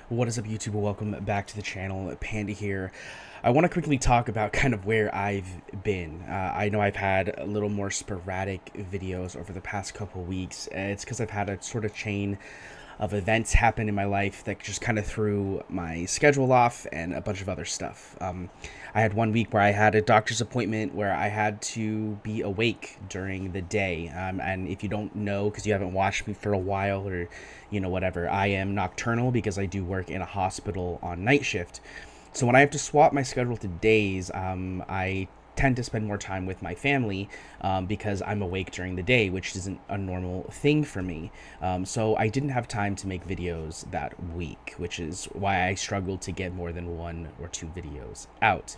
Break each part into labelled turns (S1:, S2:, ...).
S1: What is up, YouTube? Welcome back to the channel. Panda here. I want to quickly talk about kind of where I've been. I know I've had a little more sporadic videos over the past couple weeks. It's because I've had a sort of chain of events happen in my life that just kind of threw my schedule off and a bunch of other stuff. I had one week where I had a doctor's appointment where I had to be awake during the day. And if you don't know, because you haven't watched me for a while or, whatever, I am nocturnal because I do work in a hospital on night shift. So when I have to swap my schedule to days, I tend to spend more time with my family because I'm awake during the day, which isn't a normal thing for me. So I didn't have time to make videos that week, which is why I struggled to get more than 1 or 2 videos out.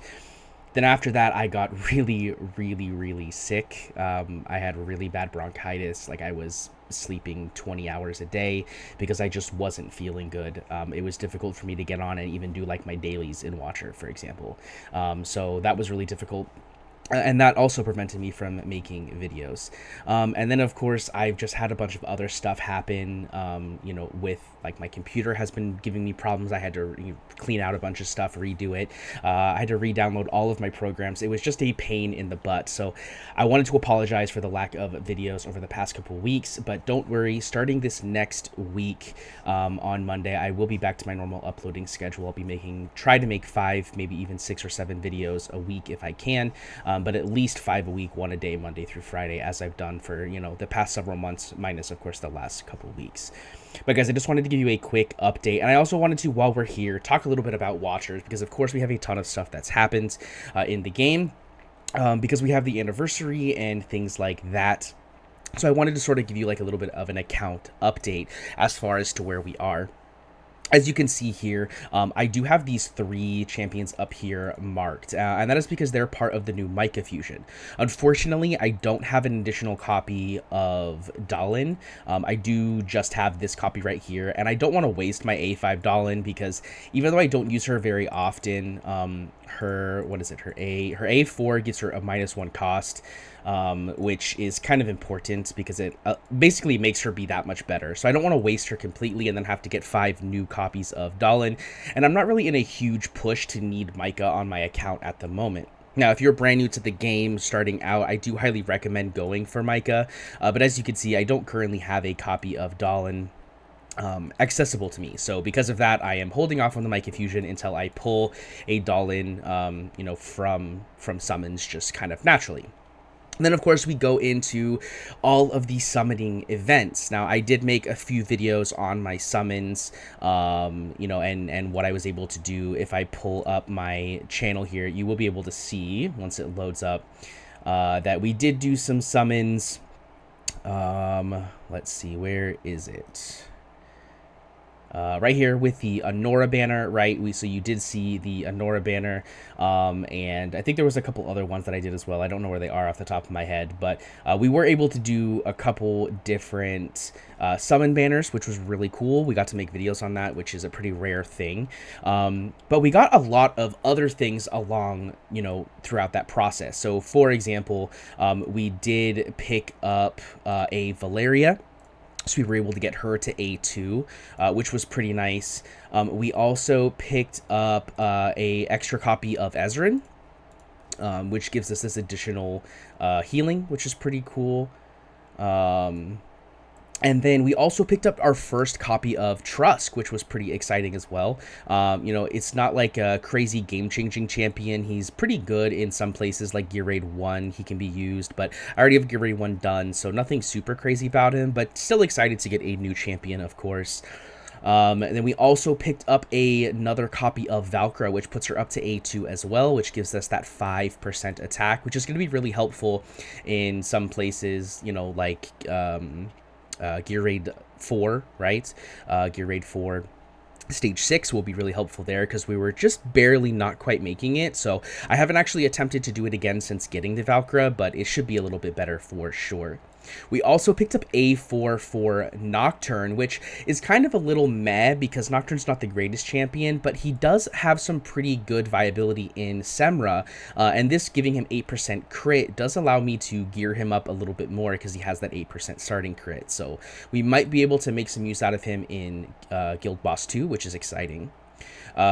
S1: Then after that, I got really sick. I had really bad bronchitis. Like, I was sleeping 20 hours a day because I just wasn't feeling good. It was difficult for me to get on and even do like my dailies in Watcher, for example. So that was really difficult. And that also prevented me from making videos. And then, of course, I've just had a bunch of other stuff happen, with, like, my computer has been giving me problems. I had to clean out a bunch of stuff, redo it. I had to re-download all of my programs. It was just a pain in the butt. So I wanted to apologize for the lack of videos over the past couple weeks, but don't worry. Starting this next week, on Monday, I will be back to my normal uploading schedule. I'll be try to make 5, maybe even 6 or 7 videos a week if I can. But at least 5 a week, 1 a day, Monday through Friday, as I've done for, the past several months, minus, of course, the last couple weeks. But guys, I just wanted to give you a quick update. And I also wanted to, while we're here, talk a little bit about Watchers, because, of course, we have a ton of stuff that's happened in the game, because we have the anniversary and things like that. So I wanted to sort of give you like a little bit of an account update as far as to where we are. As you can see here, I do have these 3 champions up here marked, and that is because they're part of the new Micah fusion. Unfortunately, I don't have an additional copy of Dalin. I do just have this copy right here, and I don't want to waste my A5 Dalin because even though I don't use her very often, her A4 gives her a -1 cost, which is kind of important because it basically makes her be that much better. So I don't want to waste her completely and then have to get 5 new copies of Dalin, and I'm not really in a huge push to need Micah on my account at the moment. Now, if you're brand new to the game, starting out, I do highly recommend going for Micah, but as you can see, I don't currently have a copy of Dalin accessible to me. So because of that, I am holding off on the Micah fusion until I pull a Dalin, from summons just kind of naturally. And then, of course, we go into all of the summoning events. Now, I did make a few videos on my summons, and what I was able to do. If I pull up my channel here, you will be able to see, once it loads up, that we did do some summons. Let's see, where is it? Right here with the Anora banner, right? So you did see the Anora banner, and I think there was a couple other ones that I did as well. I don't know where they are off the top of my head, but we were able to do a couple different summon banners, which was really cool. We got to make videos on that, which is a pretty rare thing. But we got a lot of other things along, throughout that process. So, for example, we did pick up a Valeria. So we were able to get her to A2, which was pretty nice. We also picked up a extra copy of Ezrein, which gives us this additional healing, which is pretty cool. And then we also picked up our first copy of Trusk, which was pretty exciting as well. It's not like a crazy game-changing champion. He's pretty good in some places, like Gear Raid 1, he can be used. But I already have Gear Raid 1 done, so nothing super crazy about him. But still excited to get a new champion, of course. And then we also picked up another copy of Valkyra, which puts her up to A2 as well, which gives us that 5% attack, which is going to be really helpful in some places, like... Gear Raid 4, right? Gear Raid 4 Stage 6 will be really helpful there because we were just barely not quite making it. So I haven't actually attempted to do it again since getting the Valkyra, but it should be a little bit better for sure. We also picked up A4 for Nocturne, which is kind of a little meh because Nocturne's not the greatest champion, but he does have some pretty good viability in Semra, and this giving him 8% crit does allow me to gear him up a little bit more because he has that 8% starting crit. So we might be able to make some use out of him in Guild Boss 2, which is exciting.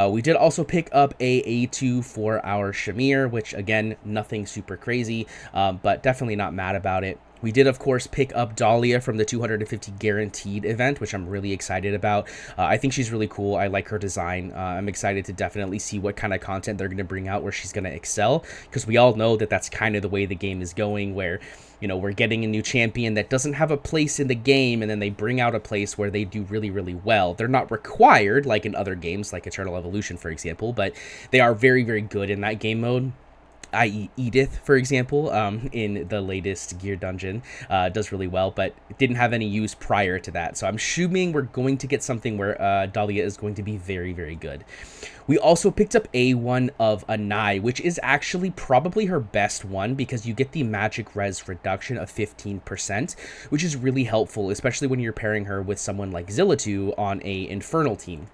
S1: We did also pick up a A2 for our Shamir, which again, nothing super crazy, but definitely not mad about it. We did, of course, pick up Dahlia from the 250 guaranteed event, which I'm really excited about. I think she's really cool. I like her design. I'm excited to definitely see what kind of content they're going to bring out where she's going to excel, because we all know that that's kind of the way the game is going, where, you know, we're getting a new champion that doesn't have a place in the game, and then they bring out a place where they do really, really well. They're not required, like in other games, like Eternal Evolution, for example, but they are very, very good in that game mode. I.e. Edith, for example, in the latest Gear Dungeon, does really well, but didn't have any use prior to that. So I'm assuming we're going to get something where Dahlia is going to be very, very good. We also picked up A1 of Anai, which is actually probably her best one because you get the magic res reduction of 15%, which is really helpful, especially when you're pairing her with someone like Zillatu on a Infernal team.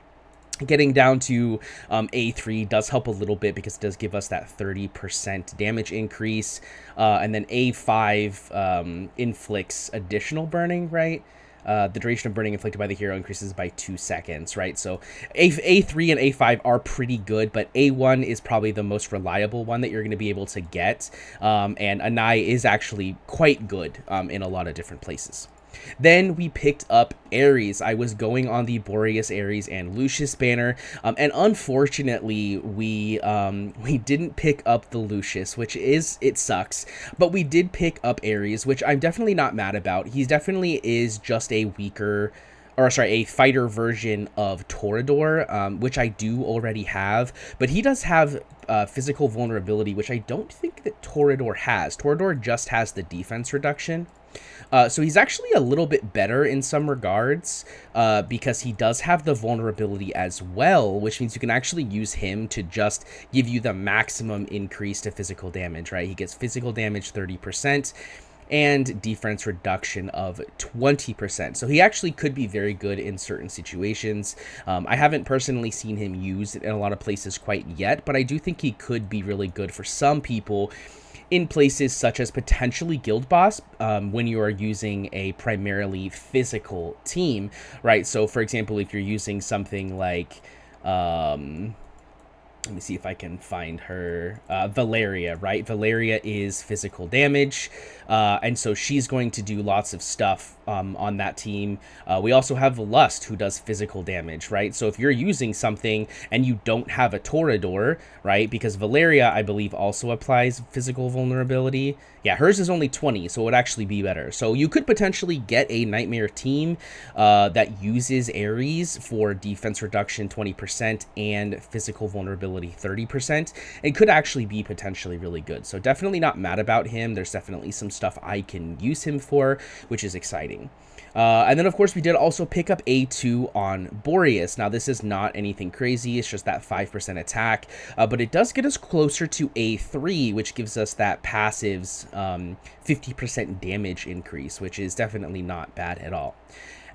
S1: Getting down to A3 does help a little bit because it does give us that 30% damage increase. And then A5 inflicts additional burning, right? The duration of burning inflicted by the hero increases by 2 seconds, right? So A3 and A5 are pretty good, but A1 is probably the most reliable one that you're going to be able to get. And Anai is actually quite good in a lot of different places. Then we picked up Ares. I was going on the Boreas, Ares, and Lucius banner, and unfortunately, we didn't pick up the Lucius, which it sucks, but we did pick up Ares, which I'm definitely not mad about. He definitely is just a weaker, or sorry, a fighter version of Torador, which I do already have, but he does have physical vulnerability, which I don't think that Torador has. Torador just has the defense reduction. So he's actually a little bit better in some regards because he does have the vulnerability as well, which means you can actually use him to just give you the maximum increase to physical damage, right? He gets physical damage 30% and defense reduction of 20%. So he actually could be very good in certain situations. I haven't personally seen him used in a lot of places quite yet, but I do think he could be really good for some people in places such as potentially Guild Boss, when you are using a primarily physical team, right? So, for example, if you're using something like, let me see if I can find her, Valeria, right? Valeria is physical damage, and so she's going to do lots of stuff on that team. We also have Lust, who does physical damage, right? So if you're using something and you don't have a Torador, right? Because Valeria, I believe, also applies physical vulnerability. Yeah, hers is only 20, so it would actually be better. So you could potentially get a Nightmare team that uses Ares for defense reduction 20% and physical vulnerability 30%. It could actually be potentially really good. So definitely not mad about him. There's definitely some stuff I can use him for, which is exciting. And then, of course, we did also pick up A2 on Boreas. Now, this is not anything crazy. It's just that 5% attack. But it does get us closer to A3, which gives us that passive's 50% damage increase, which is definitely not bad at all.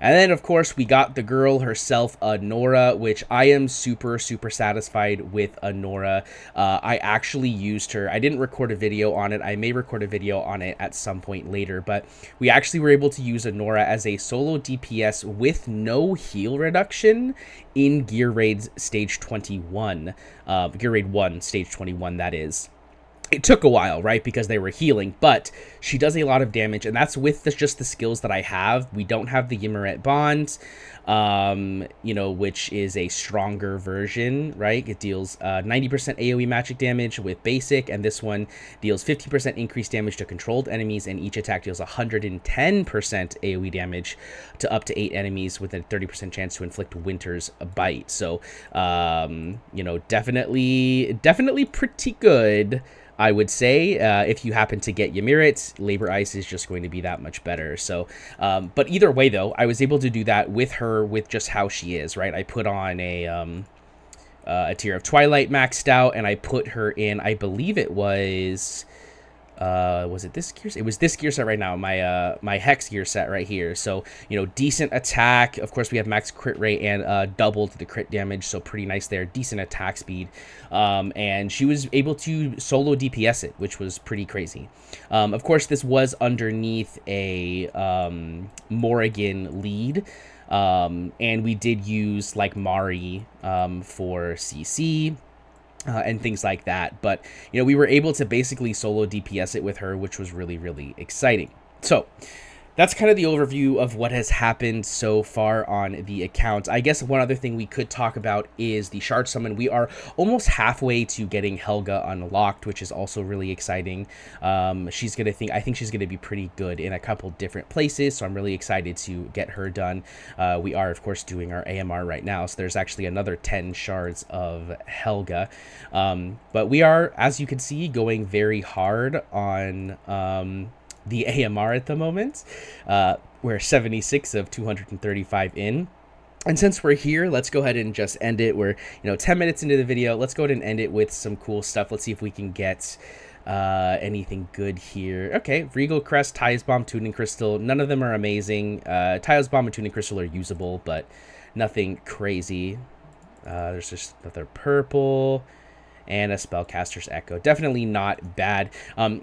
S1: And then, of course, we got the girl herself, Nora, which I am super, super satisfied with Nora. I actually used her. I didn't record a video on it. I may record a video on it at some point later, but we actually were able to use Nora as a solo DPS with no heal reduction in Gear Raid Stage 21. Gear Raid 1, Stage 21, that is. It took a while, right, because they were healing, but she does a lot of damage, and that's with just the skills that I have. We don't have the Ymeret Bond, you know, which is a stronger version, right? It deals 90% AoE magic damage with basic, and this one deals 50% increased damage to controlled enemies, and each attack deals 110% AoE damage to up to 8 enemies with a 30% chance to inflict Winter's Bite. So, you know, definitely pretty good, I would say. If you happen to get Ymeret, Labor Ice is just going to be that much better. So, but either way, though, I was able to do that with her, with just how she is, right? I put on a Tear of Twilight maxed out, and I put her in, I believe it was Was it this gear set? It was this gear set right now, my hex gear set right here. So, you know, decent attack. Of course, we have max crit rate and doubled the crit damage, so pretty nice there. Decent attack speed. And she was able to solo DPS it, which was pretty crazy. Of course, this was underneath a Morrigan lead. And we did use like Mari for CC and things like that. But, you know, we were able to basically solo DPS it with her, which was really, really exciting. So that's kind of the overview of what has happened so far on the account. I guess one other thing we could talk about is the shard summon. We are almost halfway to getting Helga unlocked, which is also really exciting. I think she's gonna be pretty good in a couple different places, so I'm really excited to get her done. We are of course doing our AMR right now, so there's actually another 10 shards of Helga. But we are, as you can see, going very hard on the AMR at the moment. We're 76 of 235 in. And since we're here, let's go ahead and just end it. We're, 10 minutes into the video. Let's go ahead and end it with some cool stuff. Let's see if we can get anything good here. Okay, Regal Crest, Ty's Bomb, Tuning Crystal. None of them are amazing. Ty's Bomb and Tuning Crystal are usable, but nothing crazy. There's just another purple and a Spellcaster's Echo. Definitely not bad.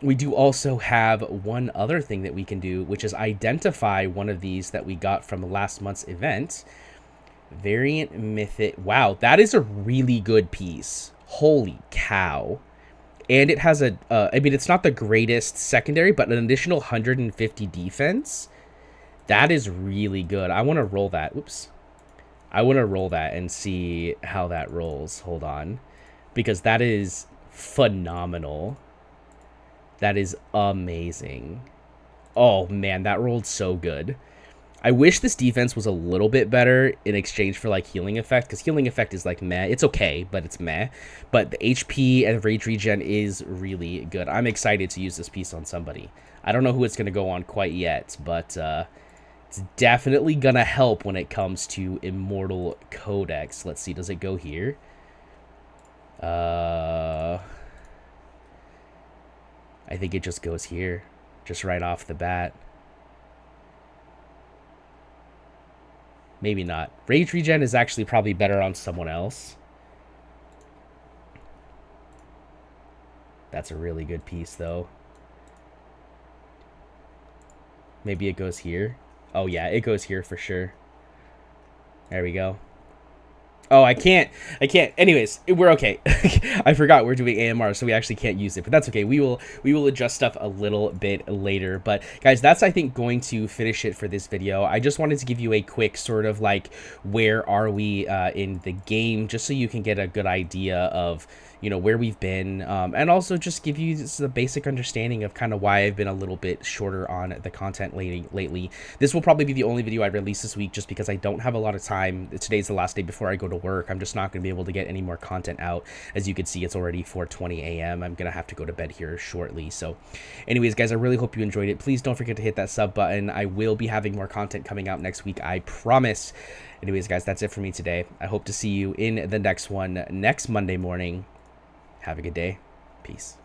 S1: We do also have one other thing that we can do, which is identify one of these that we got from last month's event. Variant Mythic. Wow, that is a really good piece. Holy cow. And it has I mean, it's not the greatest secondary, but an additional 150 defense. That is really good. I want to roll that. Oops. I want to roll that and see how that rolls. Hold on. Because that is phenomenal. That is amazing. Oh, man, that rolled so good. I wish this defense was a little bit better in exchange for, like, healing effect. Because healing effect is, like, meh. It's okay, but it's meh. But the HP and rage regen is really good. I'm excited to use this piece on somebody. I don't know who it's going to go on quite yet, but it's definitely going to help when it comes to Immortal Codex. Let's see, does it go here? I think it just goes here, just right off the bat. Maybe not. Rage regen is actually probably better on someone else. That's a really good piece, though. Maybe it goes here. Oh, yeah, it goes here for sure. There we go. Oh, I can't. Anyways, we're okay. I forgot we're doing AMR, so we actually can't use it, but that's okay. We will adjust stuff a little bit later. But guys, that's, I think, going to finish it for this video. I just wanted to give you a quick sort of like, where are we in the game, just so you can get a good idea of, where we've been, and also just give you the basic understanding of kind of why I've been a little bit shorter on the content lately. This will probably be the only video I release this week, just because I don't have a lot of time. Today's the last day before I go to work. I'm just not going to be able to get any more content out. As you can see, it's already 4:20 a.m. I'm going to have to go to bed here shortly. So anyways, guys, I really hope you enjoyed it. Please don't forget to hit that sub button. I will be having more content coming out next week, I promise. Anyways, guys, that's it for me today. I hope to see you in the next one next Monday morning. Have a good day. Peace.